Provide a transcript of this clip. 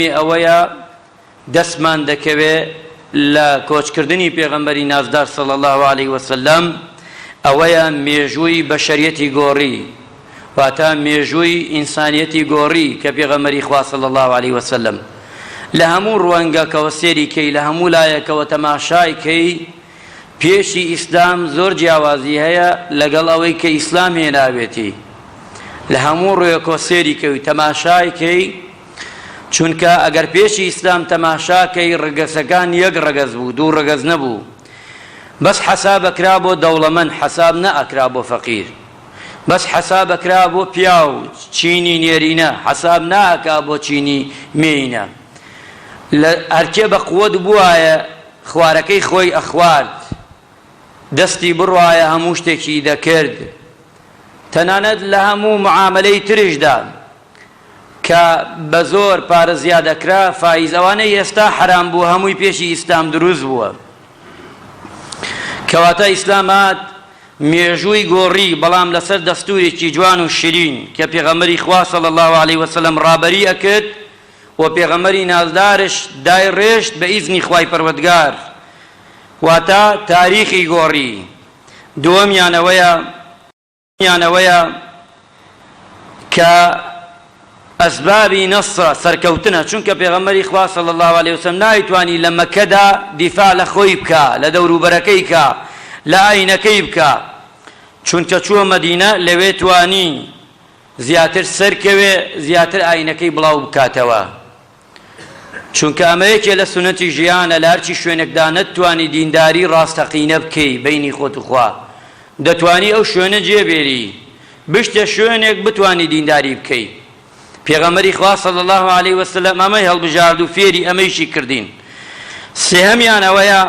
سێمی ئەوەیە دەستمان دەکەوێ لە کۆچکردنی پێغەمبەری نازدار صلی الله عليه وسلم ئەوەیە مێژووی بەشەریەتی گۆڕی واتە مێژووی ئینسانیەتی گۆڕی کە پێغەمبەری خوا صلی الله عليه وسلم لە هەموو ڕوانگەکەوە سێری کەی لە هەموو لایەکەوە تەماشای کەی پێشی ئیسلام زۆر جیاوازی هەیە لەگەڵ ئەوەی کە ئیسلام هێناوێتی لە هەموو ڕوویەکەوە سێری کەوی تەماشای کەی چونکە ئەگەر پێشی ئیسلام تەماشاکەی ڕگەزەکان یەک ڕگەز بوو دوو ڕگەز نەبوو بەس حەساب ئەکرا بۆ دەوڵەمەند حەساب نەئەکرا بۆ فەقیر بەس حەساب ئەکرا بۆ پیاو چینی نێرینە حەساب ناکا بۆ چینی مێینە هەرکێ بە قووەت بووایە خوارەکەی خۆی ئەخوارد دەستی بڕوایە هەموو شتێکی دەکرد تەنانەت لە هەموو معاملەی ترشدا کە بە زۆر پارە زیادەکرا فایز ئەوانەی ئێستا حرام بوو هەمووی پێشی ئیسلام دروست بووە کەواتە ئیسلامات مێژووی گۆڕی بەڵام لەسەر دەستورێکی جوان و شیرین کە پێغەمبەری خوا صلی الله عليه وسلم ڕابەری ئەکرد و پێغەمبەری نازدارش دایڕێشت بە ئیزنی خوای پەروەردگار واتە تاریخی گۆڕی دووەمیانەوەیە کە ئەسبابی نەسرە سەرکەوتنە چونکە پێغەمبەری خوا صلی الله عليه وسلم نایتوانی لە مەکەدا دیفاع لە خۆی بکە لە دەوروبەرەکەی کە لە ئاینەکەی بکە چونکە چووە مەدینە لەوێ توانی زیاتر سەرکەوێ زیاتر ئاینەکەی بڵاو بکاتەوە چونکە ئەمەیەکێ لە سونەتی ژیانە لە هەرچی شوێنێکدا نەتوانی دینداری ڕاستەقینە بکەی بەینی خۆت و خوا دەتوانی ئەو شوێنە جێبێری بشتە شوێنێک بتوانی دینداری بکەی پێغەمبەری خوا صلی الله عليه وسلم ئەمەی هەڵبژارد و فێری ئەمەیشی کردین سێهەمیان ئەوەیە